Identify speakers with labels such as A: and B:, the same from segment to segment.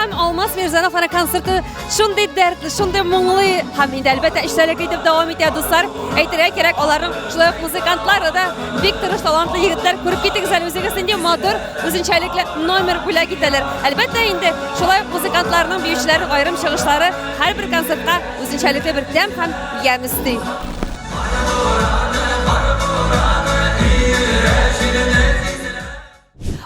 A: hem Almaz Mirzanov konserti şunday dertli, şunday muңлы hem indi elbette işlerle edip devam ediyor dostlar. Aytırga kerak onların şulay muzikantlar da bek tırış talantlı yigitler ko'rib ketdingiz müzikasında motor o'zinchalik nomer bo'la ketdilar. Albatta endi şulay muzikantlarning buyuchlari ayrim chiqishlari har bir konsertga o'zinchalik bir dam ham yemizdi.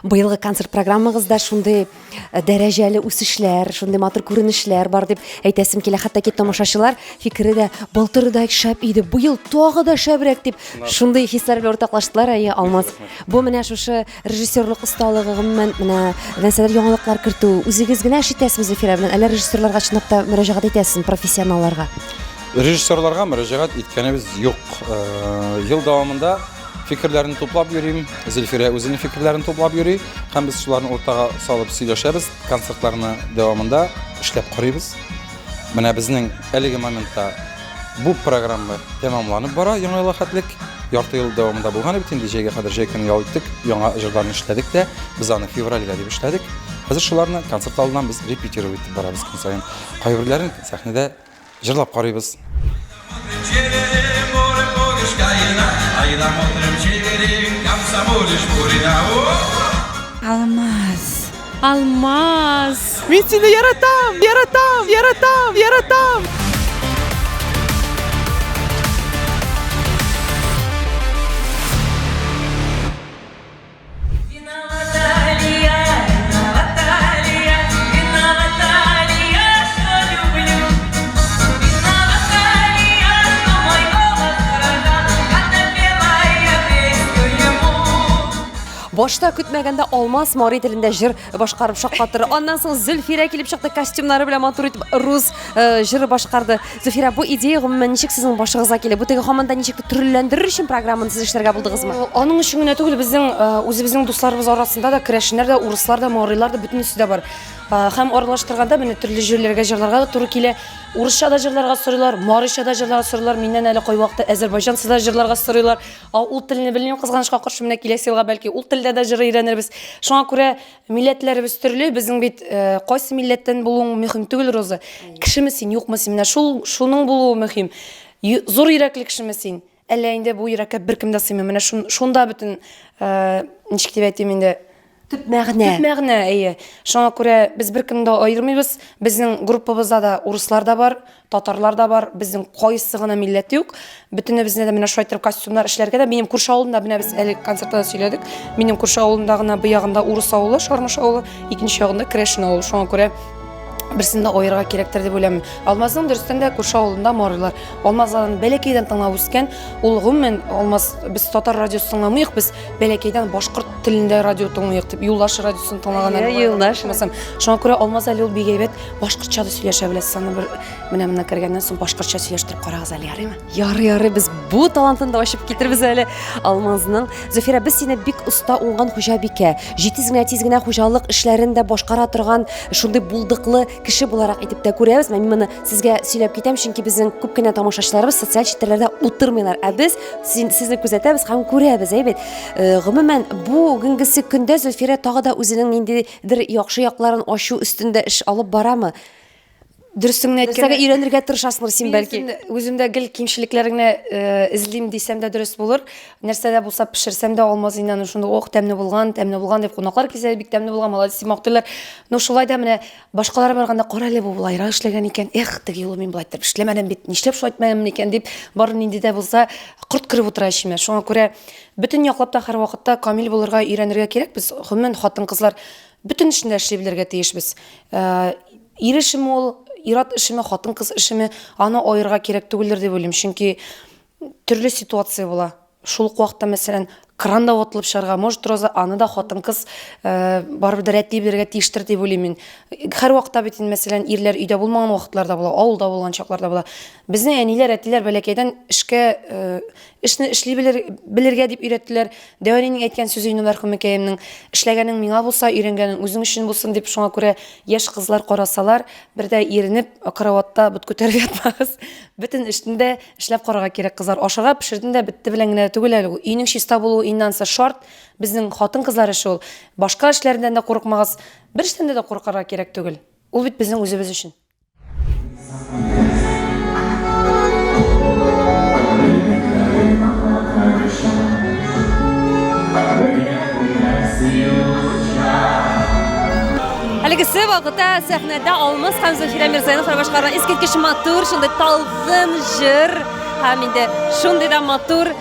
A: Быйылгы концерт программагызда шундай дәрәҗәле үсешләр, шундай матур күренешләр бар дип әйтәсем килә. Хәтта тамашачылар фикере дә былтырдай шәп иде, быел тагы да шәбрәк дип шундай хисләр белән уртаклаштылар. Алмаз, бу менә шушы режиссерлык осталыгы гомумән менә нәрсәләр яңалыклар кертү, үзегез генә ишетәсез Зөфирә белән, әллә режиссерларга чынлап та мөрәҗәгать итәсез, профессионалларга?
B: Rejissörlarga müracaat etkənimiz yok. Yıl davamında fikirlerini toplab yürüyüm. Zülfire özünün fikirlerini toplab yürüyüm. Hem biz şularını ortağa salıp söyleşiriz. Konsertlerini devamında işlep kuruyuz. Mene bizning eligi momentda bu programma tamamlanıp bara. Yana yıllık yartı yıl devamında bulğanı bütün DJ'ye kadar jekini yolittik. Yana ıcırlarını işledik de biz onu fevral ile de işledik. Hazır şularını konsert alından biz repetiyor ettik bara biz konsayın. Kayırlarını sahnede jırlap qarayız.
A: Almaz. Almaz.
C: Ben seni yaratam.
A: Başta kütmegende Almaz Mari dilinde jır başkarıp şakatır. Ondan sonra Zülfire kilip çıktı kostümleri bile matur etip Rus jırı başkardı. Zülfire bu ideya gümmen nişik sizin başınıza kelip? Bu tegi hamanda nişik türlülendirir için programını siz işlerge buldunuz mı?
D: Onun için ne tügül bizim dostlarımız arasında da kreşinler de, Uruslar da, Mariler de bütün üstü de var. Hem aralaştırganda beni türlü jürlerge jırlarga da turu kile Urusça da jırlarga soruyorlar, Marisça da jırlarga soruyorlar. Menden öyle koy vakti Azerbaycansız da jırlarga soruyorlar. Ult dilini bilmiyorum kızganışka karşı mene kilesi yılga belki ult dilde de jırı öğreniriz. Şuna göre milletlerimiz türlü. Bizim bit qaysı milletten bulun mühim tügül rozu. Kişimisin yok musun? Şunun bulu mühim. Zor yürekli kişimisin. Elinde bu yürekle bir kimde sıyım. Mene şunda bütün nişik diyettiğiminde
A: Tüp məğnə.
D: İyi. Şuna göre biz bir kimde ayırmıyoruz. Bizim grupımızda da Uruslar da var, Tatarlar da var. Bizim qayısıgına millet yok. Bütünü bizne de mene şaytırıp kostümler işlerge de. Benim Kurşa oğlunda mene biz konsertte söyledik. Benim Kurşa oğlundağına bu yağında Urus oğlu, Şarmış oğlu, ikinci yağında Kreşin oğlu. Şuna göre birisinde ayırga kerektir деп ойлаймын. Алмаздың дұрыстында Kurşa oğlunda Mariler. Алмаздың Бәлекейден тыңлап өскен. Ул гомумән Алмаз біз татар радиосы тыңламыйық, біз Бәлекейден башкорт тілінде радио тыңлайық дип Юлдаш радиосын тыңлаганнан.
A: Юлдаш.
D: Шуңа күрә Алмаз әле ул бик әйбәт башкортча да сөйләшә белә. Саны бер менә кергәннән соң башкортча сөйләштереп карагыз әле, ярыймы?
A: Ярый, biz bu talantını da açıp getiririz әле Алмазның. Зөфирә, biz сине бик уста уңган хуҗабикә, җитез генә хуҗалык эшләрен дә башкара торган шундый булдыклы кеше буларак итеп тә күрәбез. Мен моны сезгә сөйләп китәм, чөнки безнең күп кенә тамашачыларыбыз социаль челтәрләрдә утырмыйлар. Ә без сезне күзәтәбез һәм күрәбез, әйбәт. Гомумән бу гынгысы көндә Зөфирә тагы да үзенең ниндидер яхшы якларын ачу өстендә эш алып барамы?
D: Дөрестеңне әйткәндә
A: Нәрсәгә өйрәнергә тырышасыңдыр син бәлки.
D: Үземдә гел кимчелекләреңне излим дисәм дә дөрес булыр. Нәрсәдә булса пешерсәм дә Алмаз иннән шунда тәмле булган дип кунаклар килсә бик тәмле булган, молодец мактылар. Ну шулай да менә башкалар барганда кара әле бу булайрак эшләгән икән. Эх, теге юлы мин булай итеп эшләмәдем бит. Нишләп шулай әйтмәдем икән дип барын инде дә булса корт кырып утыра ишемә. Шуңа күрә бөтен яклап та һәр вакытта камил булырга өйрәнергә кирәк. Без гомумән хатын-кызлар бөтен эшендә эшли белергә тиешбез. Ирешем ул ират эшеме, хатын-кыз эшеме, аны аерга кирәк түгелдер дип уйлыйм. Чөнки төрле ситуация була. Шул вакытта мәсәлән кранда отылып чыгарга, может роза аны да хатын-кыз барыбер да рәтләп бирергә тиештер дип уйлыйм мин. Һәр вакытта бит мәсәлән ирләр өйдә булмаган вакытларда була, авылда булган чакларда була. Безнең әниләр, әтиләр бәләкәйдән эшне эшли белергә дип өйрәттеләр. Дәванинең әйткән сүзе инде мәрхүмәкәемнең эшләгәнең миңа булса, өйрәнгәнең үзең өчен булсын дип шуңа күрә яшь кызлар карасалар, бер дә иренеп караватта бут күтәреп ятмагыз. Бөтен эшендә эшләп карарга кирәк кызлар. Ашыга пешердең дә бетте белән генә түгел әле. Өйнең чиста булуы иннанса шарт. Безнең хатын-кызлар эше ул. Башка эшләрдән дә курыкмагыз. Бер эштән дә куркарга кирәк түгел. Ул бит безнең үзебез өчен.
A: Әлегесе вакытта сәхнәдә Алмаз һәм Зөлфирә Мирзаянов башкарган искиткеч матур, шундый талгын җыр һәм инде шундый да матур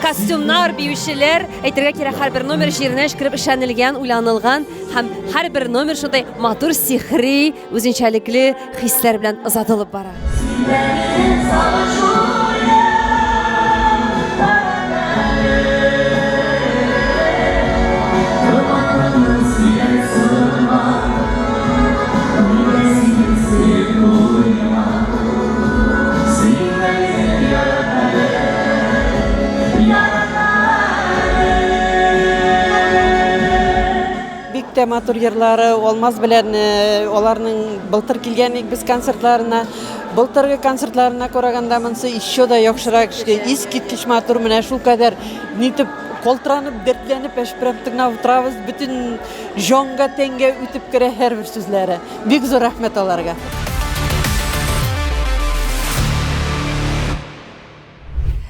A: костюмнар, биючеләр, әйтергә кирәк, һәрбер номер җиренә эшкереп эшләнелгән, уйланылган һәм һәрбер номер шундый матур, сихри, үзенчәлекле хисләр белән озатылып бара.
C: Бик тә матур йырлары, Алмаз белән аларның былтыр килгән без концертларына, былтыргы концертларына караганда монсы еще да яхшырак, искиткеч матур, менә шул кадәр нитеп калтыранып, дәртләнеп, әшпирәп тыңлап утырабыз, бөтен җанга тәнгә үтеп керә һәрбер сүзләре. Бик зур рәхмәт аларга.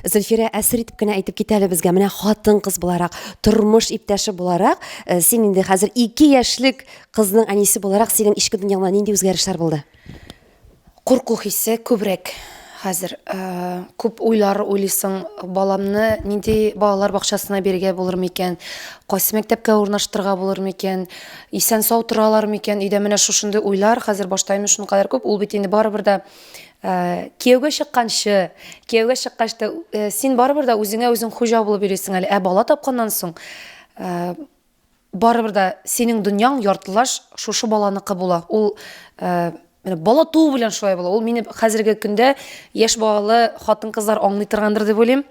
A: Зөлфирә әсер итеп кенә әйтеп китә әле безгә, менә хатын-кыз буларак, тормыш иптәше буларак, син инде хәзер 2 яшьлек кызның әнисе буларак, синең ичке дөньяңда нинди үзгәрешләр булды?
D: Курку хисе күбрәк хәзер. Күп уйлар уйлыйсың, баламны нинди балалар бакчасына бирергә булыр микән, кайсы мәктәпкә урнаштырырга булыр микән, исән сау торалар микән, өйдә менә шушындый уйлар хәзер баштаймы шуны кадәр күп, ул бит инде барыбер да кияүгә чыкканчы син барыбер да үзеңә үзең хуҗа булып йөрисең әле. Бала тапканнан соң барыбер да синең дөньяң яртылаш шушы баланыкы була. Ул менә бала туу белән шулай була. Ул мине хәзерге көндә яшь балалы хатын-кызлар аңлый торгандыр дип уйлыйм.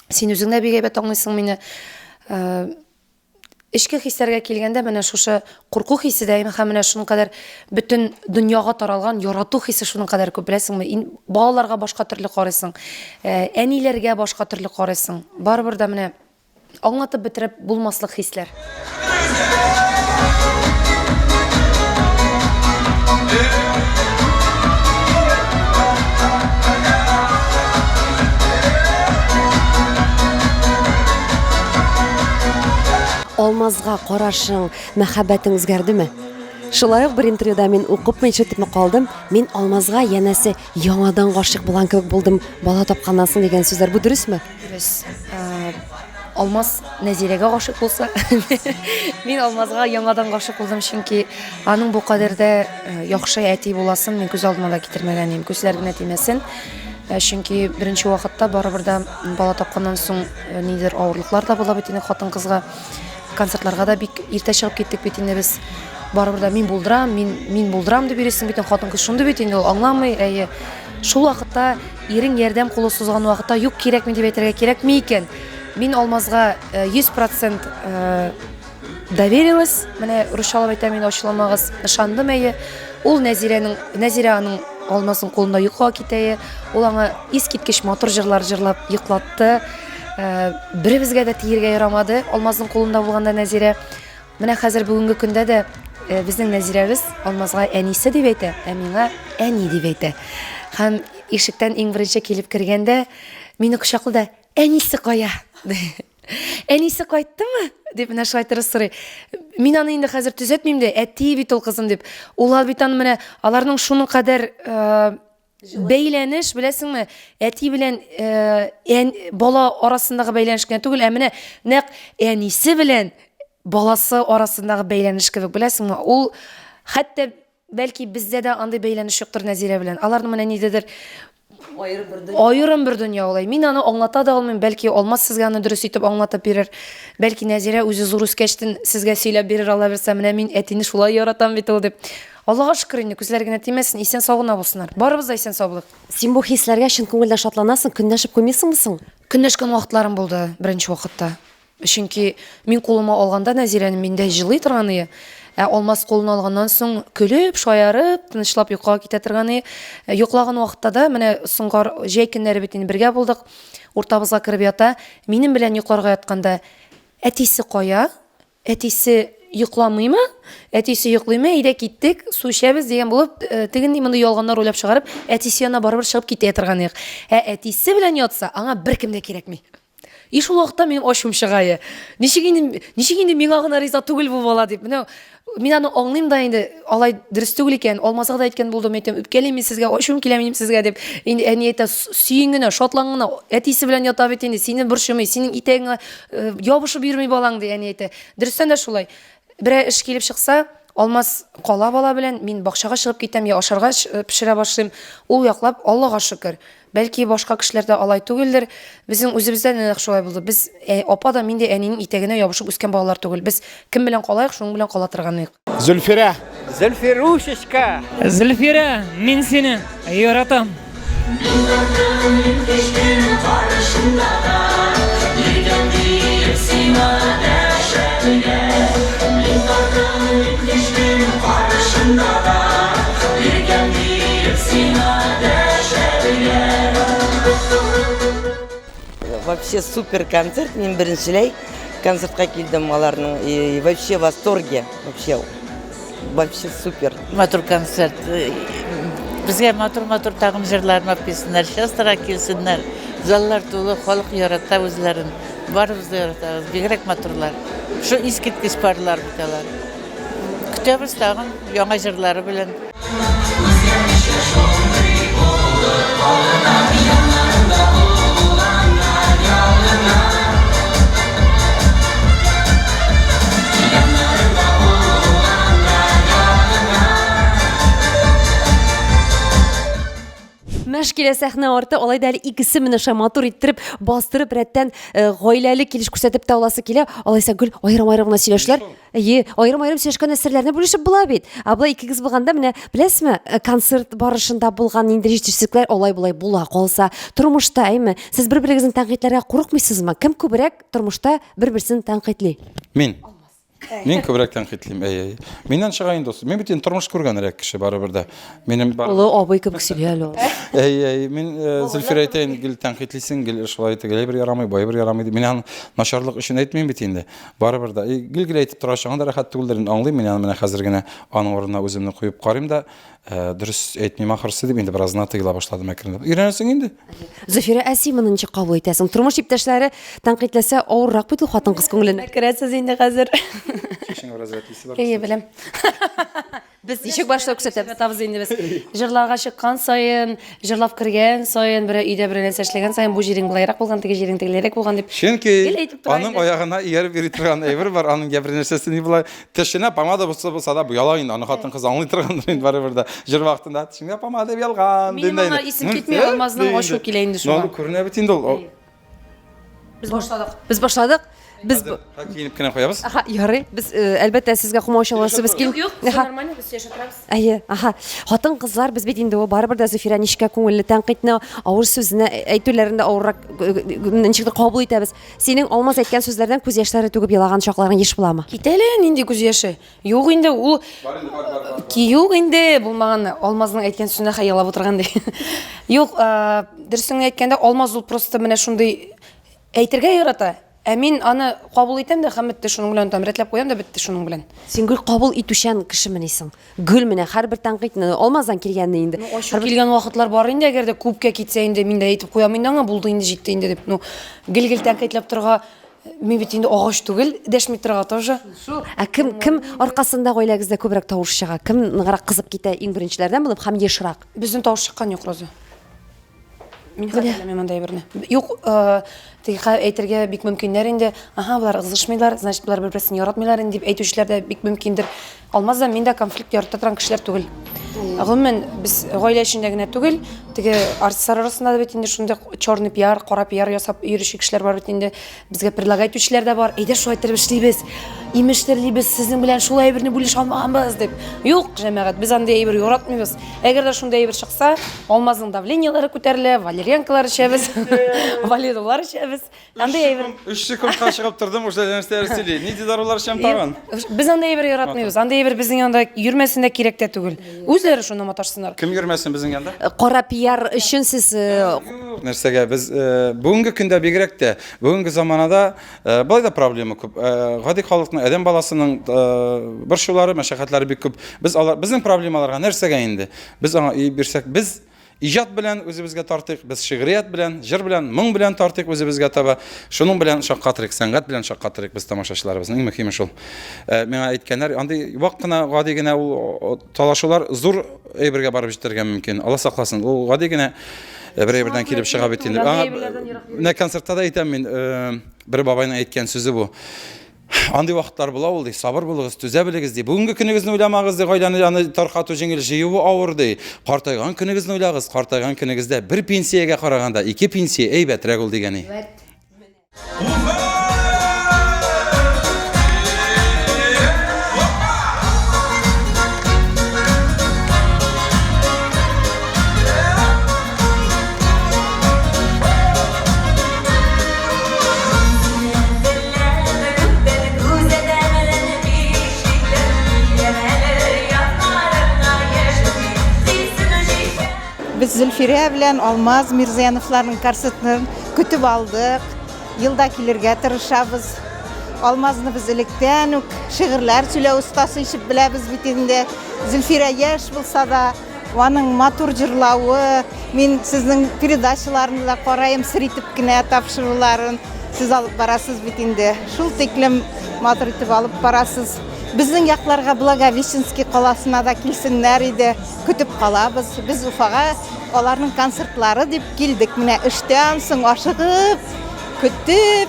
D: Син үзең дә бик әйбәт аңлыйсың мине. Эшкә хисләргә килгәндә менә шушы курку хисе дә һәм менә шуның кадәр бөтен дөньяга таралган ярату хисе шуның кадәр күп, беләсеңме? Балаларга башка төрле карыйсың, әниләргә башка төрле карыйсың. Барыбер да менә аңлатып бетереп булмаслык хисләр.
A: Алмазга карашың, мәхәббәтең үзгәрдеме? Шулай ук бер интервьюда мин укып ишетеп калдым. Мин Алмазга янәсе яңадан гашык булган кебек булдым, бала тапканнан соң дигән сүзләр бу дөресме?
D: Дөрес. Алмаз Нәзирәгә гашык булса, мин Алмазга яңадан гашык булдым, чөнки аның бу кадәрдә яхшы әти буласын мин күз алдыма да китермәгән идем. Күзләр генә тимәсен. Чөнки беренче вакытта барыбер да бала тапканнан соң нидер авырлыклар да була бит инде хатын-кызга. Концертларга да бик иртә чыгып киттек бит инде без. Барыбер да мин булдырам дип йөрисең бит, хатын-кыз шундый бит инде, ул аңламый. Шул вакытта ирең ярдәм кулы сузган вакытта юк кирәкми дип әйтергә кирәкми икән. Мин Алмазга 100% доверилась. Менә русчалап әйтәм, мин ачыламагыз, ышандым. Ул Нәзирә аның Алмазның кулында йокыга китә. Ул аңа искиткеч матур җырлар җырлап йоклатты. Беребезгә дә тиергә ярамады. Алмазның кулында булганда Нәзирә, менә хәзер бүгенге көндә дә безнең Нәзирәбез Алмазга әнисе дип әйтә, миңа әни дип әйтә. Һәм ишектән иң беренче килеп кергәндә мине кочаклады, әнисе кая? Әнисе кайттымы? Дип менә шулай торып сорый. Мин аны инде хәзер төзәтмим дә, әти бит ул кызым дип. Ул бит аны менә аларның шуның кадәр бәйләнеш, беләсеңме, әти белән бала арасындагы бәйләнешкә түгел, менә нәкъ әнисе белән баласы арасындагы бәйләнеш кебек, беләсеңме? Ул хәтта бәлки бездә дә андый бәйләнеш юктыр Нәзирә белән. Аларның менә нидедер айырым бер дөнья улай. Мин аны аңлата да алмыйм, бәлки Алмаз сезгә аны дөрес итеп аңлатып бирер. Бәлки Нәзирә үзе зур үскәчтен сезгә сөйләп бирер, ала берсә, менә мин әтине шулай яратам бит ул дип. Аллага шөкер инде, күзләр генә тимәсен, исән сау булсыннар. Барыбыз да исән сау булык.
A: Син бу хисләргә чын күңелдән шатланасың, көнләшеп куймыйсыңмы соң?
D: Көнләшкән вакытларым булды беренче вакытта. Чөнки мин кулыма алганда Нәзирәне миндә җылый торганы, Алмаз кулына алганнан соң көлеп, шаярып, тынычлап йокыга китә торганы. Йоклаган вакытта да менә соңгар җәй көннәре бит инде бергә булдык. Уртабызга киреп ята. Минем белән йокларга ятканда әтисе кая? Әтисе йокламыймы, әтисе йоклыймы, әйдә киттек, су эчәбез дигән булып, тегенди монда ялганнар уйлап чыгарып, әтисе янына барыбер чыгып китә торган идек. Әтисе белән ятса, аңа беркем дә кирәкми. И шул вакытта минем ачуым чыгае. Ничек инде миңа гына риза түгел бу бала дип. Менә мин аны аңлыйм да инде, алай дөрес түгел икән, алмасак да әйткән булдым, әйтәм, үпкәлим сезгә, ачуым килә минем сезгә дип. Инде әни әйтә, сөйин генә, шатлан гына, әтисе белән ята бит инде, сине борчымый, синең итәгеңә ябышып йөрми балаң ди, әни әйтә. Дөрестән дә шулай. Берәр эш килеп чыкса, Алмаз кала бала белән мин бакчага чыгып китәм, я ашарга пешерә башлыйм. Ул яклап, Аллага шөкер. Бәлки башка кешеләр дә алай түгелдер. Безнең үзебездә нәкъ шулай булды. Без апа да мин дә әнинең итәгенә ябышып үскән балалар түгел. Без кем белән калайык, шуның белән кала торганыйк.
E: Зөлфирә.
C: Зөлфирушечка.
F: Зөлфирә, мин сине яратам.
G: Вообще супер концерт, мен біріншілей концертқа келдім аларның, и вообще в восторге, вообще супер.
H: Матур концерт. Бізге матур тағым жырларын аппесінлер, шастыра келсінлер. Заллар толы, халық ярата өзлерін. Барымызды яратағыз, бигрәк матурлар. Шу искиткіш парлар біталар. Күтеміз тағым яңа жырлары білін.
A: Мәшкилә сәхнә арты алай да әле икесе менә матур иттереп, бастырып рәттән гаиләле килеш күрсәтеп тә аласы килә. Алайса гел аерым-аерым гына сөйләшләр. Аерым-аерым сөйләшкән әсәрләрне бүлешеп була бит. Абла икегез булганда менә беләсезме, концерт барышында булган инде җитешсезлекләр алай-булай була калса, тормышта, әйме, сез бер-берегезне тәнкыйтьләргә курыкмыйсызмы? Кем күбрәк тормышта бер-берсен тәнкыйтьли?
B: Мин. Мин күбрәк тәнкыйтьлим. Миннән чыга инде. Мин бит тормыш күргәнрәк кеше барыбер дә. Минем бар.
A: Улы абый кебек сөйләй әле.
B: Мин Зөлфирә әйтәйин, гел тәнкыйтьлисең, гел шулай итә, бер ярамый, бай бер ярамый. Мин аны начарлык өчен әйтмим бит инде. Барыбер дә. Гел әйтеп торачагын да рәхәт түгелдер, аңлыйм. Мин аны менә хәзер генә аның орнына үземне куеп карыйм да, дөрес әйтмим ахырсы дип инде беразна тыйла башладым әкренләп. Өйрәнәсең инде.
A: Зөфирә, әсиманы ничек кабул итәсең? Тормыш иптәшләре тәнкыйтьләсә авыррак бит ул хатын-кыз күңеленә.
D: Керәсез инде хәзер.
B: Кешеңә бераз әйтәсе бар.
D: Беләм.
A: Без ничек башлап күрсәтәбез?
D: Табыз инде без. Җырларга чыккан сайын, җырлап кергән сайын, бер өйдә бер нәрсә эшләгән сайын бу җирең булайрак булган, теге җирең тегелерәк булган дип.
B: Чөнки аның аягына ияреп йөри торган әйбер бар, аның гәбер нәрсәсе ни була? Тешенә помада булса да буяла инде, аны хатын-кыз аңлый торгандыр инде барыбер дә. Җыр вакытында тешеңә помада дип ялган
D: Минем аңа исем китми, Алмазның ачу килә инде шуңа.
B: Аны күренә бит инде ул.
D: Без башладык.
A: Без башладык. Без
B: Киенеп кенә куябыз.
A: Аха, ярый. Без әлбәттә сезгә хумаучаласы без кил.
D: Нормально, без яшәтәбез.
A: Әйе, аха. Хатын-кызлар без бит инде барыбер дә Зөфирә ничек күңелле тәнкыйтьне авыр сүзне әйтүләрендә авыррак ничек кабул итәбез. Синең Алмаз әйткән сүзләрдән күз яшьләре түгеп елаган чакларың еш буламы?
D: Китәле нинди күз яше. Юк инде ул юк инде булмаган Алмазның әйткән сүзенә хыялап утырган ди. Юк, дөресен әйткәндә Алмаз ул просто менә шундый әйтергә ярата. Мин аны кабул итәм дә һәм бетте шуның белән тәмрәтләп куям да бетте шуның белән.
A: Син гел кабул итүчән кеше менисең. Гөл менә һәрбер тәнкыйтьне Алмаздан килгәнне инде.
D: Ачу килгән вакытлар бар инде, әгәр дә күпкә китсә инде мин дә әйтеп куям инде, аңа булды инде, җитте инде дип. Ну, гел тәнкыйтьләп торга мин бит инде агач түгел, дәшми торга тоже.
A: Кем аркасында гаиләгездә күбрәк тавыш чыга? Кем ныграк кызып китә иң беренчеләрдән булып һәм ешрак?
D: Безнең тавыш чыккан юк Роза. Мин хәтерләмим анда әйберне. Юк, теге әйтергә бик мөмкиннәр инде. Аха, булар кызышмыйлар, значит, булар бер-берсен яратмыйлар инде дип әйтүчеләр дә бик мөмкиндер. Алмаз да мин дә конфликт ярата торган кешеләр түгел. Гомумән без гаилә эчендә генә түгел, теге артистлар арасында да бит инде шундый черный пиар, кара пиар ясап йөрүче кешеләр бар бит инде. Безгә предлагать итүчеләр дә бар. Әйдә шулай итеп эшлибез. Имештерлибез, сезнең белән шул әйберне бүлеш алмаганбыз дип. Юк, җәмәгать, без анда әйбер яратмыйбыз. Әгәр дә шундай әйбер чыкса, Алмазның давлениялары күтәрелә, валерьянкалар эчәбез, валидолар эчәбез. Анда әйбер
B: 3 секундка чыгып тордым, уже нәрсәләр сөйли. Ни диларулар шәм тагын?
D: Без анда әйбер яратмыйбыз. Анда әйбер безнең янда йөрмәсен дә кирәк тә түгел. Үзләре шуны маташсыннар.
B: Кем йөрмәсен безнең янда?
A: Кара пиар PR өчен сез
B: Нәрсәгә без бүгенге көндә бигрәк тә бүгенге заманада болай да проблема күп. Гади халыкның адәм баласының борчулары, мәшәкатьләре бик күп. Безнең проблемаларга нәрсәгә инде? Без аңа ий бирсәк, без иҗат белән үзебезгә тартыйк, без шигърият белән, җыр белән, моң белән тартыйк үзебезгә таба. Шуның белән шаккатырык, сәнгать белән шаккатырык без тамашачыларыбызның иң мөһиме шул. Миңа әйткәннәр, андый вак кына гади генә ул талашулар зур әйбергә барып җитәргә мөмкин. Алла сакласын. Ул гади генә бер-бердән килеп чыга бит инде. Менә концертта да әйтәм мин, бер бабайның әйткән сүзе бу. Андый вакытлар була ул ди, сабыр булыгыз, түзә белегез ди. Бүгенге көнегезне уйламагыз ди, гаиләне яны таркату җиңел, җыюы авыр ди. Картайган көнегезне уйлагыз, картайган көнегездә бер пенсиягә караганда 2 пенсия әйбәтрәк ул дигәни.
E: Biz Зөлфирә белән Алмаз Мирзаяновларның концертын көтеп алдык. Елда килергә тырышабыз. Алмазны без электән үк шигырьләр сөйләү остасы ишеп беләбез бит инде. Зөлфирә яшь булса да, аның матур җырлавы, мин сезнең передачаларны да караем, сер итеп кенә тапшыруларын сез алып барасыз бит инде. Шул тиклем матур итеп алып барасыз. Безнең якларга Благовещенский каласына да килсеннәр иде. Көтеп калабыз. Без Уфага аларның концертлары дип килдек. Менә эштән соң ашыгып, көтеп.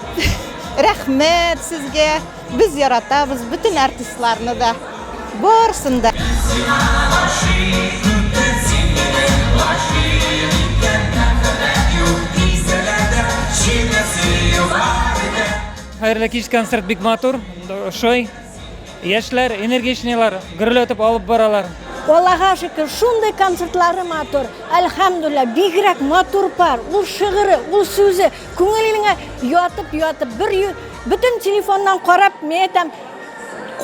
E: Рәхмәт сезгә. Без яратабыз bütün артистларны да. Барсын да.
F: Хәерле кич, концерт бик матур. Шой. Яшьләр, энергичныйлар, гөрләтеп алып баралар.
I: Аллаға шүкір, шундай концертлары матур. Әлхамдулилла, бигрәк матур пар. Ул шигыры, ул сүзе, күңелеңә ятып, бүтін телефоннан қарап, мен айтам,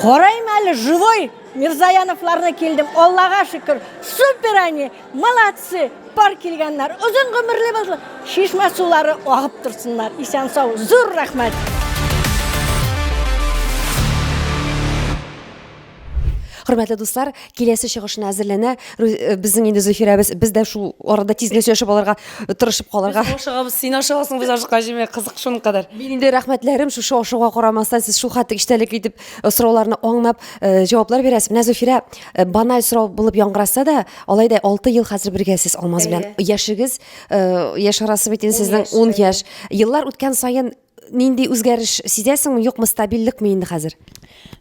I: қарайым әлі живой Мирзаяновларына келдім. Аллаға шүкір, супер они, молодцы, пар келгеннер, ұзын ғұмырлы болсын, шишма сулары ағып тұрсынlar. Исән сау, зур рахмет.
A: Хөрмәтле дуслар, киләсе чыгышына әзерләнә. Безнең инде Зөфирәбез, без дә шул арада тизле сөйләшеп алырга, тырышып калырга.
D: Ашыгабыз, син ашыгасың, без ашыкка җиме, кызык шуның кадәр.
A: Мин инде рәхмәтләрем шушы ашыгуга карамастан, сез шул хәтле иштәлек итеп сорауларны аңлап җаваплар бирәсез. Менә Зөфирә, баналь сорау булып яңгыраса да, алайда 6 ел хәзер бергәсез Алмаз белән. Яшегез, яшь арасы бит инде сезнең 10 яшь. Еллар үткән саен нинди үзгәреш сизәсеңме, юкмы, стабильлекме инде хәзер?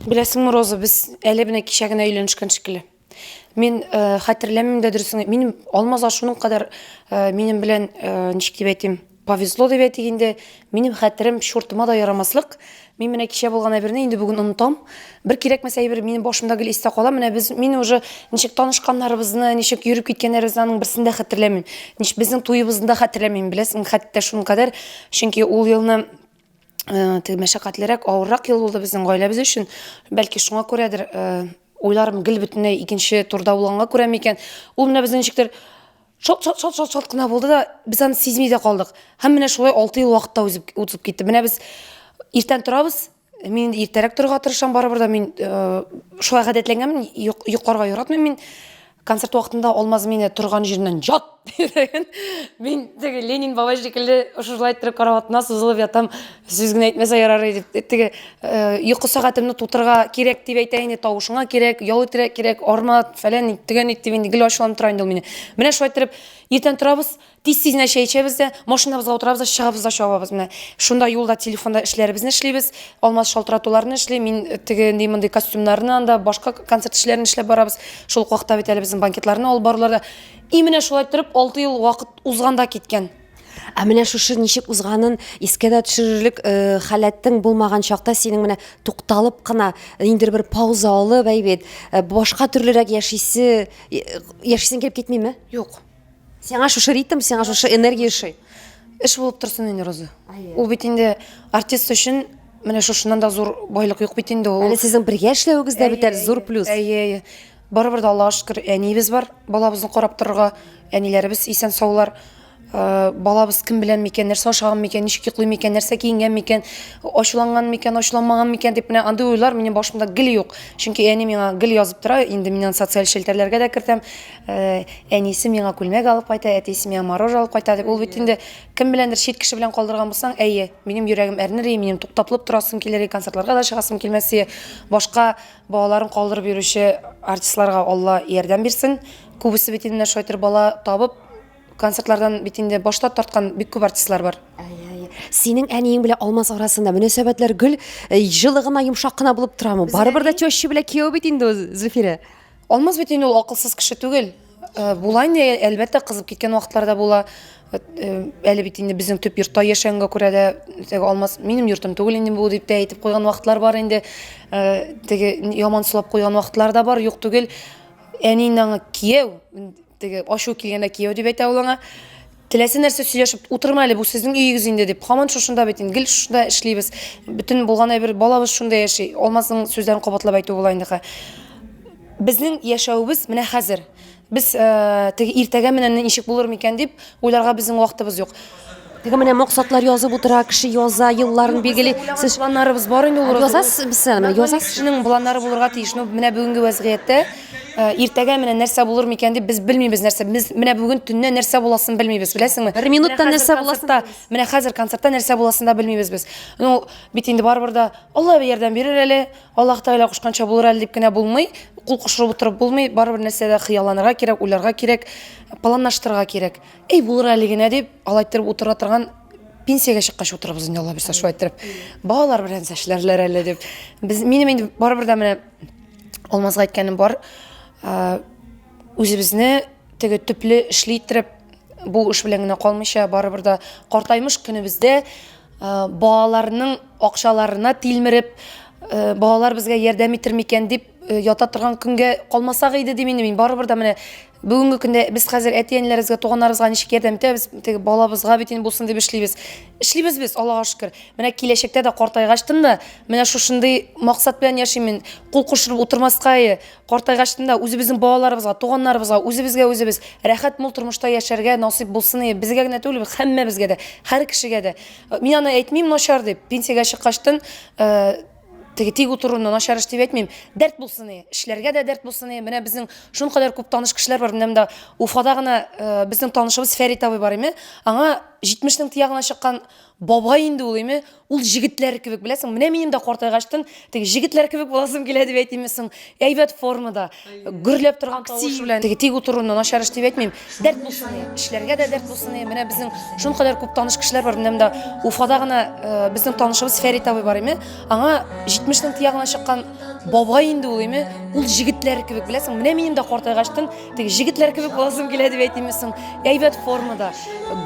D: Беләсеңме, Роза, без әле менә кичә генә өйләнешкән шикелле. Мин хәтерләмим дә дөресен. Минем Алмаз ашуның кадәр минем белән ничек дип әйтим, повезло дип әйтгәндә, минем хәтерем шуртыма да ярамаслык. Мин менә кичә булган әйберне инде бүген онытам. Бер кирәкмәсә әйбер минем башымда гел истә кала. Менә мин уже ничек танышканнарыбызны, ничек йөреп киткәннәребезнең берсен дә хәтерләмим. Ничек безнең туебызны да хәтерләмим, беләсең, хәтта шуның кадәр, чөнки ул елны мәшәкатьлерәк, авыррак ел булды безнең гаиләбез өчен. Бәлки шуңа күрәдер, уйларым гел бөтенләй икенче турда булганга күрә микән. Ул менә безнең ничектер шат кына булды да, без аны сизми дә калдык. Һәм менә шулай 6 ел вакытта узып китте. Менә без иртән торабыз. Мин иртәрәк торырга тырышам барыбер да, мин шулай гадәтләнгәнмен, йокларга яратмыйм мин. Концерт вакытында Алмаз мине торган җиреннән жат дигән. Мин теге Ленин бабай шикелле ошылай торып караватына сузылып ятам. Сүз генә әйтмәсә ярар иде. Теге йокы сәгатемне тутырга кирәк дип әйтә инде, тавышыңа кирәк, ял итәргә кирәк, арма фәлән иттегән дип инде гел ачылып тора инде ул мине. Менә шулай торып иртән торабыз, тиз-тизне чәй эчәбез дә, машинабызга утырабыз да чыгабыз да чабабыз. Менә шунда юлда телефонда эшләребезне эшлибез, Алмаз шалтыратуларны эшли, мин теге нинди костюмнарны анда башка концерт эшләрен эшләп барабыз. Шул вакытта бит әле безнең банкетларны алып баруларда. Менә шулай торып 6 ел вакыт узганда киткән.
A: Менә шушы ничек узганын искә дә төшерерлек халәттең булмаган чакта синең менә тукталып кына инде бер пауза алып әйбет, башка төрлерәк яшисең килеп китмиме?
D: Юк.
A: Сиңа шушы ритм, сиңа шушы энергия эше.
D: Эш булып торсын инде, Роза. Ул бит инде артист өчен менә шушыннан да зур байлык юк бит инде ул.
A: Әле сезнең бергә эшләвегез дә бит зур плюс.
D: Әйе. Барыбер да Аллаһка шөкер әнибез бар, балабызны карап торырга, әниләребез исән саулар. Балабыз кем белән микән, нәрсә ашаган микән, ничек йоклый микән, нәрсә киенгән микән, ачуланган микән, ачуланмаган микән дип менә андый уйлар минем башымда гел юк. Чөнки әни миңа гел язып тора, инде миннән социаль шелтәрләргә дә кертәм. Әнисе миңа күлмәк алып кайта, әтисе миңа морож алып кайта дип. Ул бит инде кем беләндер чит кеше белән калдырган булсаң, әйе, минем йөрәгем әрнер, минем туктаплып торасым килер, концертларга да чыгасым килмәс, башка балаларын калдырып йөрүче артистларга Алла ярдәм бирсен. Күбесе бит инде шайтыр бала табып концертлардан бит инде башта тарткан бик күп артистлар бар.
A: Синең әниең белән Алмаз арасында мөнәсәбәтләр гел җылы гына, йомшак кына булып торамы? Барыбер да теща белән кияү бит инде Зөлфирә.
D: Алмаз бит инде ул акылсыз кеше түгел. Була инде әлбәттә кызып киткән вакытларда була. Әле бит инде безнең төп йортта яшәгәнгә күрә дә теге Алмаз минем йортым түгел инде бу дип тә әйтеп куйган вакытлар бар инде. Теге яман сулап куйган вакытлар да бар, юк түгел. Әнинең кияү теге ашу килгәндә кияү дип әйтә ул аңа. Теләсә нәрсә сөйләшеп утырма әле, бу сезнең өегез инде дип. Һаман шушында бит инде, гел шушында эшлибез. Бүтән булган әйбер балабыз шунда яши. Алмазның сүзләрен кабатлап әйтү була инде. Безнең яшәүбез менә хәзер. Без теге иртәгә менән ничек булыр микән дип уйларга безнең вакытыбыз юк.
A: Теге менә максатлар язып утыра, кеше яза, елларын билгели.
D: Сез планнарыбыз бар инде ул.
A: Язасыз, язасыз.
D: Кешенең планнары булырга тиеш. Менә бүгенге вазгыятьтә иртәгә менә нәрсә булыр микән дип без белмибез нәрсә. Без менә бүген төнне нәрсә буласын белмибез, беләсеңме?
A: 1 минуттан нәрсә буласын.
D: Менә хәзер концертта нәрсә буласын да белмибез без. Ну, бит инде барыбер да Алла ярдәм бирер әле, Аллаһ Тәгалә кушканча булыр әле дип кенә булмый. Кул кушырып утырып булмый, барыбер нәрсәдә хыялланырга кирәк, уйларга кирәк, планлаштырырга кирәк. Эй, булыр әле генә дип алайтырып утыра торган пенсиягә чыккач утырабыз инде Алла бирсә шулай итеп. Балалар белән эшләрләр әле дип. Без минем инде барыбер да менә Алмазга әйткәнем бар. Үзебезне теге төпле эшли итеп бу эш белән генә калмыйча барыбер да картаймыш көнебездә балаларның акчаларына тилмереп, балалар безгә ярдәм итер микән дип ята торган көнгә калмасак иде ди мин барыбер да менә бүгенге көндә без хәзер әти-әниләребезгә, туганнарыбызга ничек ярдәм итәбез, теге балабызга бит инде булсын дип эшлибез. Эшлибез без, Аллаһка шөкер. Менә киләчәктә дә картайгачтым да, менә шушындый максат белән яшим мин. Кул кушырып утырмаска, картайгачтым да үзебезнең балаларыбызга, туганнарыбызга, үзебез рәхәт мул тормышта яшәргә насыйп булсын, безгә генә түгел, һәммәбезгә дә, һәр кешегә дә. Мин аны әйтмим начар дип, пенсиягә чыккачтын теге тик утыруны начар эш дип әйтмим. Дәрт булсын, эшләргә дә дәрт булсын. Менә безнең шункадәр күп таныш кешеләр бар. Менә монда Уфада гына безнең танышыбыз Фәрит абый бар име. Аңа 70-нең тиягына чыккан бабай инде ул име. Ул җегетләр кебек, беләсең, менә минем дә картайгачтын, теге җегетләр кебек буласым килә дип әйтимсең. Әйбәт формада, гөрләп торган тавыш белән теге тик утыруны начар эш дип әйтмим. Дәрт булсын, эшләргә дә дәрт булсын. Менә безнең шункадәр күп таныш кешеләр бар. Менә монда Уфада гына безнең танышыбыз Фәрит абый бар име. Аңа 70-нең тиягына чыккан бабай инде ул име. Ул җегетләр кебек, беләсең, менә минем дә картайгачтын, теге җегетләр кебек буласым килә дип әйтимсең. Әйбәт формада,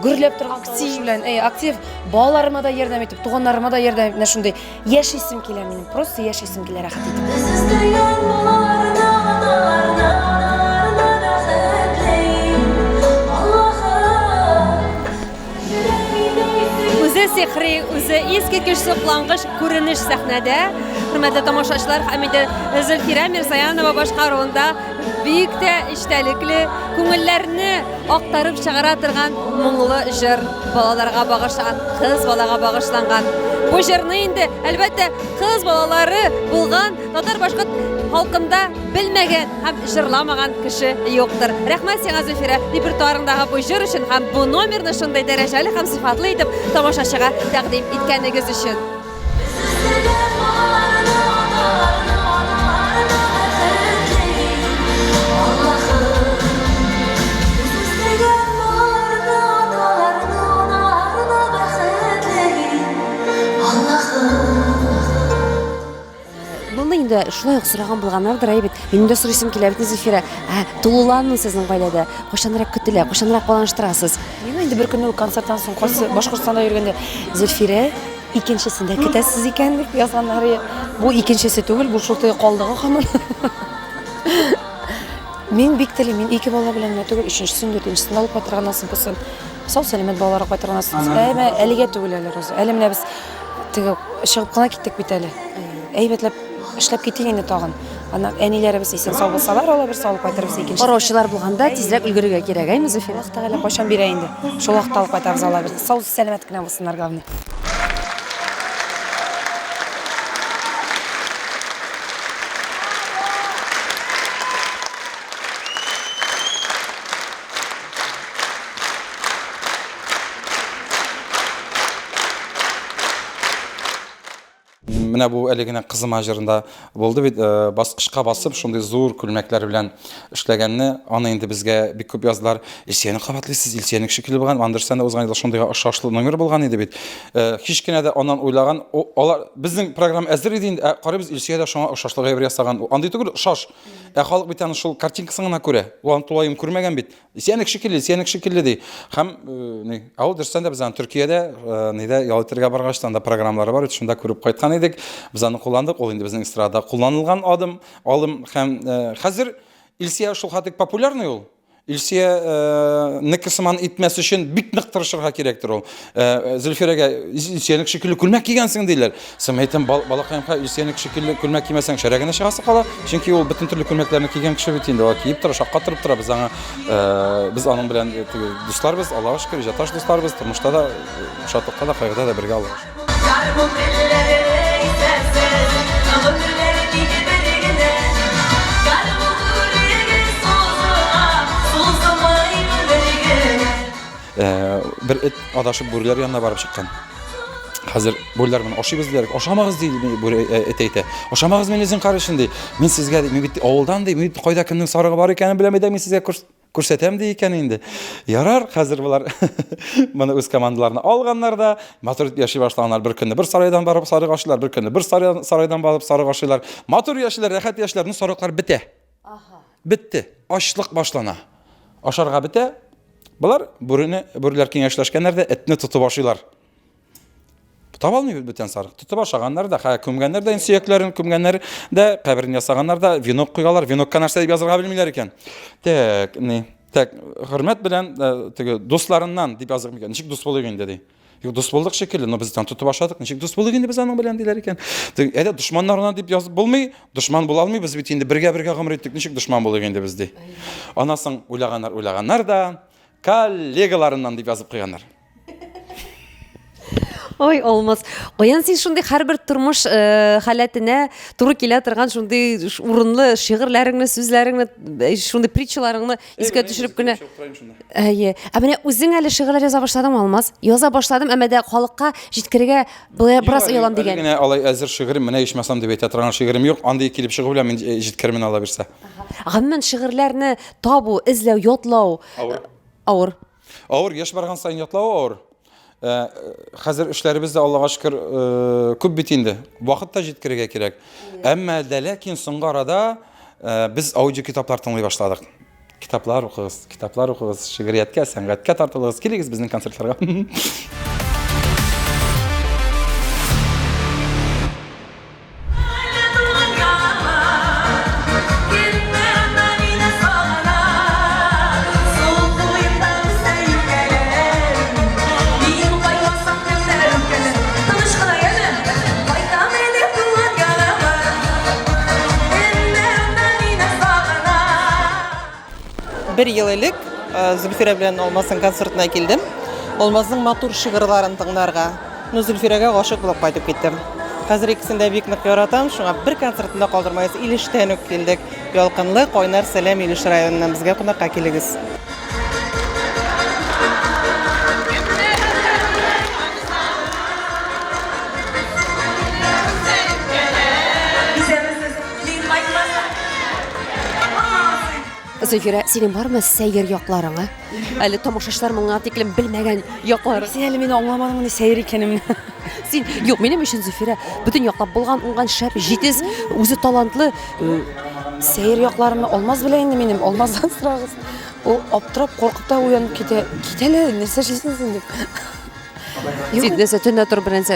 D: гөрләп торган тавыш белән, актив балаларыма да ярдәм итеп, туганнарыма да ярдәм итеп, шундый яшисем килә минем, просто яшисем килә рәхәт итеп.
A: Үзе сихри, үзе искиткеч соклангыч күренеш сәхнәдә. Хөрмәтле тамашачылар, һәм инде Зөлфирә Мирзаянова башкаруында бик тә эчтәлекле, күңелләрне актарып чыгара торган моңлы җыр, балаларга багышланган, кыз балага багышланган. Бу җырны инде әлбәттә кыз балалары булган татар башка халкында белмәгән һәм җырламаган кеше юктыр. Рәхмәт сиңа, Зөлфирә, репертуарындагы бу җыр өчен һәм бу номерны шундый дәрәҗәле һәм сыйфатлы итеп тамашачыга тәкъдим иткәнегез өчен. Моны инде шулай ук сораган булганнардыр, әйбит. Минем дә сорыйсым килә бит, Зөлфирә. Тулуланмый сезнең гаиләдә. Кайчанрак көтелә, кайчанрак планлаштырасыз?
D: Мин инде бер көнне концерттан соң Башкортстанда йөргәндә Зөлфирә икенчесендә көтәсез икән дип язганнар. Бу икенчесе түгел, бу шулай калдыгы һаман. Мин бик телим, мин ике бала белән түгел, өченчесен, дүртенчесен алып кайтырганнан соң сау сәламәт балаларга кайтырганнан соң. Әлегә түгел әле роза. Әле менә без теге чыгып кына киттек бит әле. Әйбәтләп эшләп китик инде тагын. Ана әниләребез исән сау булсалар, алар бер саулык кайтарыбыз икенче.
A: Караучылар булганда тизрәк өлгерергә кирәк, әйме Зөфирә?
D: Тәгалә кайчан бирә инде. Шул вакытта алып кайтабыз алар бер. Сау сәламәт кенә булсыннар главный.
B: Менә бу әле генә кызым җырында булды бит, баскычка басып, шундый зур күлмәкләр белән эшләгәнне, аны инде безгә бик күп язdılar. Илсияне кабатлыйсыз, Илсияне шикелле булган, Андерсен дә узган елда шундый ошашлы номер булган иде бит. Һич кенә дә аннан уйлаган, алар безнең программа әзер иде инде, карыйбыз Илсия дә шуңа ошашлы гайбер ясаган. Андый түгел, шаш. Халык бит аны шул картинкасын гына күрә. Ул тулайым күрмәгән бит. Илсияне шикелле ди. Һәм Андерсен дә безнең Төркиядә, нидә ялтырга баргачтан да программалары бар, шунда күреп кайткан идек. Biz аны кулландык, ул инде безнең эстрада кулланылган алым һәм хәзер Илсия шул хатык популярный ул. Илсия никсман итмәс өчен бик нык тырышырга кирәктер ул. Зөлфирәгә Илсияне шикелле күлмәк кигәнсең диләр. Сәм әйтәм, балакаемга Илсияне шикелле күлмәк кимәсәң шәрәгенә чыгасы кала. Чөнки ул бөтен төрле күлмәкләрне кигән кеше бит инде. Ул киеп тора, шакка торып тора. Без аңа без аның белән дусларбыз, Аллаһка шөкер, җаташ дусларбыз. Тормышта да, шатлыкта да, кайгыда да бергә Аллаһка шөкер. Bir et adашып бүреләр янына барып чыккан. Хәзер бүреләр менә ашыйбыз диләр. Ашамагыз ди бүре эт әйтә. Ашамагыз мен үзең карышын ди. Мин сезгә ди, мин бит авылдан ди, мин кайда кемнең сарыгы бар икәнен беләм дә, мин сезгә күрсәтәм ди икән инде. Ярар, хәзер булар моны үз командаларына алганнар да, матур яши башлаганнар. Бер көнне бер сарайдан барып сарык ашыйлар, бер көнне бер сарайдан барып сарык ашыйлар. Матур яшиләр, рәхәт яшиләр, сарыклар бетә. Бетте. Ачлык башлана. Ашарга бетә. Булар бүреләр киңәшләшкәннәр дә этне тотып ашыйлар. Тутап алмый бөтен сарык. Тотып ашаганнар да, күмгәннәр дә сөякләрен күмгәннәр дә, каберен ясаганнар да венок куйгалар. Венокка нәрсә дип язарга белмиләр икән. Так, хөрмәт белән теге дусларыннан дип язып икән. Ничек дус булыйк инде ди. Дус булдык шикелле, но без тотып ашадык. Ничек дус булыйк инде без аның белән диләр икән. Әйдә дошманнарына дип язып булмый, дошман була алмый, без бит инде бергә гомер иттек. Ничек дошман булыйк инде без ди. Анасын уйлаганнар да коллегаларыннан дип язып куйганнар.
A: Ой, olmaz. Каян син шундый һәрбер тормыш халәтенә туры килә торган шундый урынлы шигырьләреңне, сүзләреңне, шундый притчаларыңны искә төшереп кенә. Әйе. Ә менә үзең әле шигырьләр яза башладың алмаз? Яза башладым, әмма дә халыкка җиткерергә бераз уялам дигән.
B: Генә алай әзер шигырем менә ишмәсәм дип әйтә торган шигырем юк. Андый килеп чыгу белән мин җиткермен ала бирсә.
A: Гомумән шигырьләрне табу, эзләү, ятлау авыр.
B: Авыр, яшь барган саен ятлау авыр. Хәзер эшләребез дә Аллаһка шөкер күп бит инде. Вакыт та җиткерергә кирәк. Әмма дә ләкин соңгы арада без аудио китаплар тыңлый башладык. Китаплар укыгыз, шигырияткә, сәнгатькә тартылыгыз, килегез безнең концертларга.
C: Bir yıl элек Зөлфирә белән Алмазның концертына килдем. Алмазның матур шигырьләрен тыңларга. Зөлфирәгә гашык булып кайтып киттем. Хәзер икесен дә бик нык яратам. Шуңа бер концертында калдырмайсыз. Илештән үк килдек. Ялкынлы, кайнар сәлам Илеш районыннан безгә кунакка килегез.
A: Зөфирә, синең бармы сәйер якларыңа? Әле тамашачылар моңа тиклем белмәгән яклары.
D: Син әле мине аңламадыңмы ни сәйер икәнемне?
A: Син, юк, минем өчен Зөфирә бөтен яклап булган, уңган шәп, җитез, үзе талантлы.
D: Сәйер якларымны Алмаз белә инде минем, Алмаздан сорагыз. Ул аптырап, куркып та уянып китә. Китәле, нәрсә эшлисең син дип.
A: Син нәрсә төнлә торып беренсә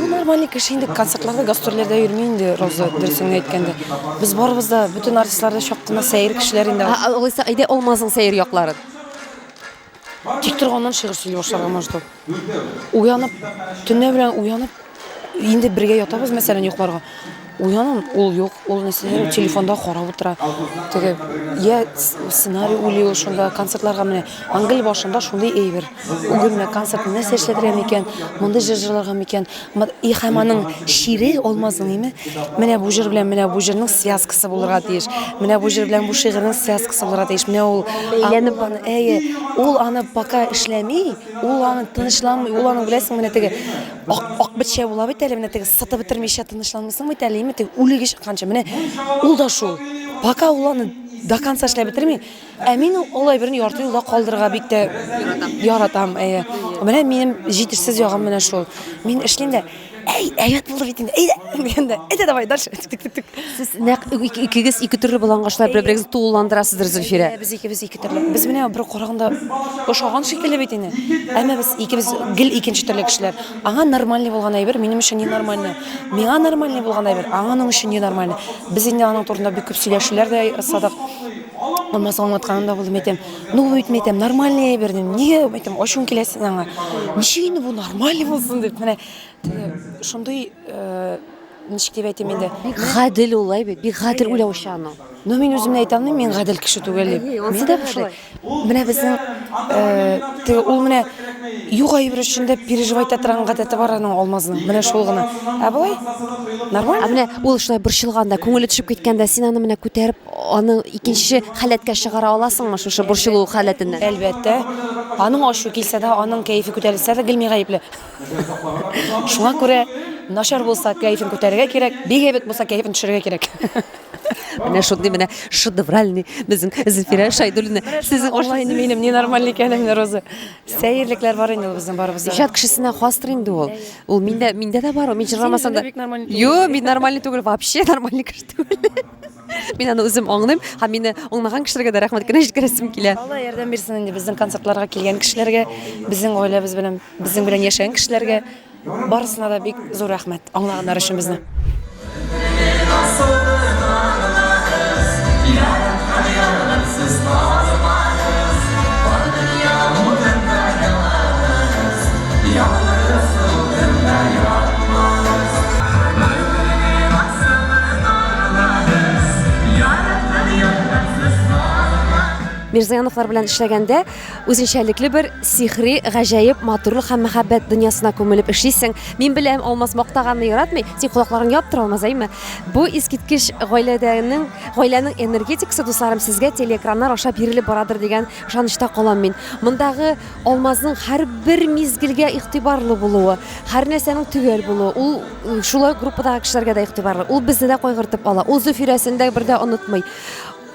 D: Нормальный кеше инде, концертларда, гастрольләрдә йөрми инде, Роза дөресен әйткәндә. Без барыбыз да, бөтен артистларда чак кына сәйер кешеләр инде.
A: Алайса, әйдә Алмазның сәйер якларын.
D: Тик торганнан шигырь сөйли башларга мәҗбүр. Уянып, төнлә белән уянып, инде бергә ятабыз, мәсәлән, йокларга. Уянам, ул юк, ул нәрсәләр телефонда карап утыра. Теге я сценарий уйлый шунда концертларга менә ангел башында шундый әйбер. Үгез менә концертны нәрсә эшләтергә микән, монда җырларга микән. И һәм аның шире алмазын име. Менә бу җыр белән менә бу җырның связкасы булырга тиеш. Менә бу җыр белән бу шигырьнең связкасы булырга тиеш. Менә ул әйләнеп аны, ул аны пока эшләми, ул аны тынычламый, ул аны беләсең менә теге ак бетчә була бит әле менә теге сыты бетермичә тынычланмыйсың бит әле. Үлеге чыкканча менә ул да шул. Пока ул аны до конца эшләп бетерми, мин алай берне ярты юлда калдырырга бик тә яратам. Менә минем җитешсез ягым менә шул. Мин эшлим дә әйбәт булды бит инде. Дигәндә, давай дальше. Тик.
A: Сез нәкъ икегез ике төрле булгангачлар бер-берегезне тулыландырасыздыр, Зөлфирә.
D: Без икебез ике төрле. Без менә бер караганда ошаган шикелле бит инде. Әмма без икебез гел икенче төрле кешеләр. Аңа нормальный булган әйбер, минем өчен не нормальный. Миңа нормальный булган әйбер, аңаның өчен не нормальный. Без инде аның турында бик күп сөйләшүләр дә ясадык. Olmasa anlatkanda buldum etem. Nu ütmetem normalniye berdim. Niye etem oşun kilesin аңа. Ничек bu normal булсын дип менә шундый ничек дип әйтим инде.
A: Бик гадел улай бит. Бик гадел уйлаучан.
D: Но мин үземне әйтәм, мин гадел кеше түгел дип. Мин дә шулай. Менә безнең ул менә юк әйбер өчендә переживать торган гадәте бар аның алмазның. Менә шул гына. Болай нормаль.
A: Менә ул шулай борчылганда, күңеле төшеп киткәндә син аны менә күтәреп, аны икенче халәткә чыгара аласыңмы шушы борчылу халәтеннән?
D: Әлбәттә. Аның ашу килсә дә, аның кәефе күтәрелсә дә гелми гаепле. Шуңа күрә начар булса кәефен күтәрергә кирәк, бик әйбәт булса кәефен төшерергә кирәк.
A: Менә шундый менә шедевральный безнең Зөлфирә Шайдуллина.
D: Сезнең ошай минем ненормальный икәнем роза. Сәерлекләр бар инде безнең барыбызда.
A: Иҗат кешесенә хастыр инде ул. Ул миндә дә бар, мин җырламасам да. Юк, мин нормальный түгел, вообще нормальный кеше түгел. Мин аны үзем аңлыйм, һәм мине аңлаган кешеләргә дә рәхмәт кенә җиткерәсем килә.
D: Алла ярдәм бирсен инде безнең концертларга килгән кешеләргә, безнең гаиләбез белән, безнең белән яшәгән кешеләргә барысына да бик зур рәхмәт аңлаганнар өчен безне.
A: Мирзаяновлар белән эшләгәндә үзенчәлекле бер сихри, гаҗәеп, матурлык һәм мәхәббәт дөньясына күмелеп эшлисең. Мин беләм, алмаз мактаганны яратмый, син кулакларын яптыра алмас, әйме? Бу искиткеч гаиләнең энергетикасы, дусларым, сезгә телеэкраннар аша бирелеп барадыр дигән ышанычта калам мин. Мондагы алмазның һәрбер мизгелгә игътибарлы булуы, һәр нәрсәнең төгәл булуы, ул шулай группадагы кешеләргә дә игътибарлы. Ул безне дә кайгыртып ала. Ул Зөфирәсен дә бер дә онытмый.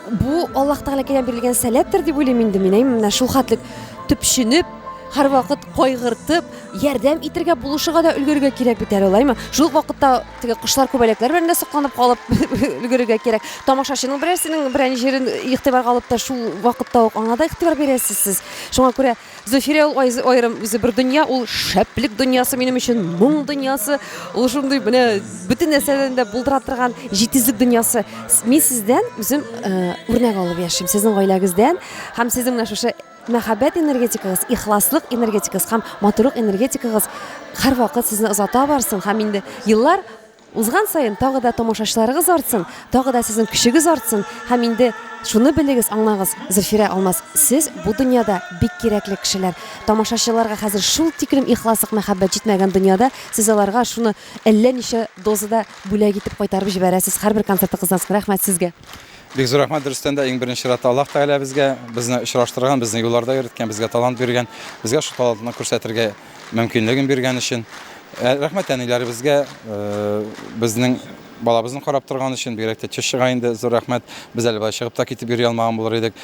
A: Бу Аллаһ Тәгаләдән бирелгән сәләттер дип уйлыйм инде мин. Менә шул хәтлек төпченеп, һәрвакыт кайгыртып, ярдәм итәргә булышыга да өлгәргә кирәк бит әле, алаймы? Шул вакытта теге кышлар күбәләкләр белән дә сокланып калып өлгәргә кирәк. Тамашачының берәрсенең берәр җирен игътибарга алып та шул вакытта ук аңа да игътибар бирәсез сез. Шуңа күрә Зөфирә ул аерым үзе бер дөнья, ул шәплек дөньясы минем өчен, моң дөньясы, ул шундый менә бөтен нәрсәдән дә булдыра торган җитезлек дөньясы. Мин сездән үзем үрнәк алып яшим, сезнең гаиләгездән һәм сезнең менә шушы мәхәббәт энергетикагыз, ихласлык энергетикагыз һәм матурлык энергетикагыз һәрвакыт сезне озата барсын һәм инде еллар узган саен тагы да тамашачыларыгыз артсын, тагы да сезнең көчегез артсын һәм инде шуны белегез, аңлагыз, Зөлфирә Алмаз, сез бу дөньяда бик кирәкле кешеләр. Тамашачыларга хәзер шул тиклем ихласлык, мәхәббәт җитмәгән дөньяда сез аларга шуны әллә ничә дозада бүләк итеп кайтарып җибәрәсез. Һәрбер концертыгыздан рәхмәт сезгә.
B: Бик зур рәхмәт дөрестән дә иң беренче чиратта Аллаһ Тәгалә безне очраштырган, безне юлларда йөрткән, безгә талант биргән, безгә шул талантны күрсәтергә мөмкинлеген биргән өчен. Рәхмәт әниләребезгә, безнең балабызны карап торган өчен бигрәк тә чыга инде зур рәхмәт. Без әле чыгып та китеп йөри алмаган булыр идек.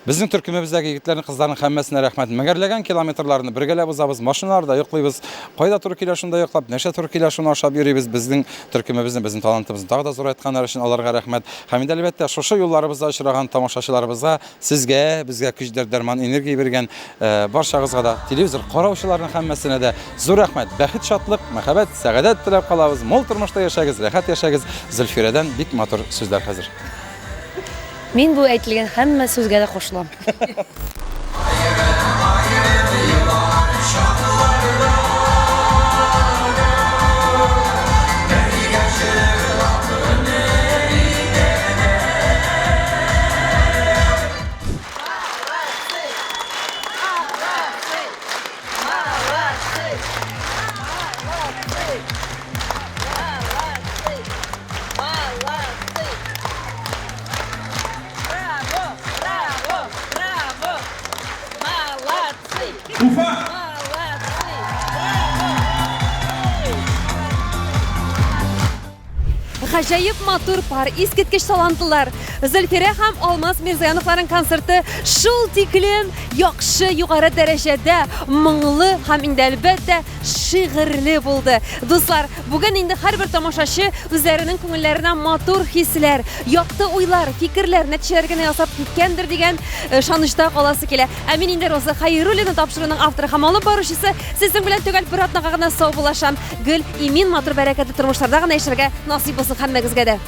B: Безнең төркемебездәге егетләрнең, кызларның һәммәсенә рәхмәт. Мәгәрләгән километрларны бергәләп узабыз, машиналарда йоклыйбыз. Кайда туры килә шунда йоклап, нәрсә туры килә шуны ашап йөрибез. Безнең төркемебезне, безнең талантыбызны тагы да зурайтканнар өчен аларга рәхмәт. Һәм инде әлбәттә шушы юлларыбызда очраган тамашачыларыбызга, сезгә, безгә көч дәрман, энергия биргән барчагызга да, телевизор караучыларның һәммәсенә дә зур рәхмәт. Бәхет, шатлык, мәхәббәт, сәгадәт теләп калабыз. Мол тормышта яшәгез, рәхәт яшәгез. Зөлфирәдән бик матур сүзләр хәзер.
D: Мин бу әйтелгән һәммә сүзгә дә кушылам.
A: Гаҗәеп матур пар, искиткеч талантлылар. Зөлфирә һәм Алмаз Мирзаяновларның концерты шул тиклем яхшы, югары дәрәҗәдә, моңлы һәм инде әлбәттә шигырьле булды. Дуслар, бүген инде һәрбер тамашачы үзләренең күңелләренә матур хисләр, якты уйлар, фикерләр, нәтиҗәләр генә ясап киткәндер дигән ышанычта каласы килә. Ә мин инде Роза Хәйруллина тапшыруның авторы һәм алып баручысы, сезнең белән төгәл бер атнага гына сау булашам. Гөл, имин, матур бәрәкәтле тормышларда гына яшәргә насыйп булсын һәммәгезгә дә.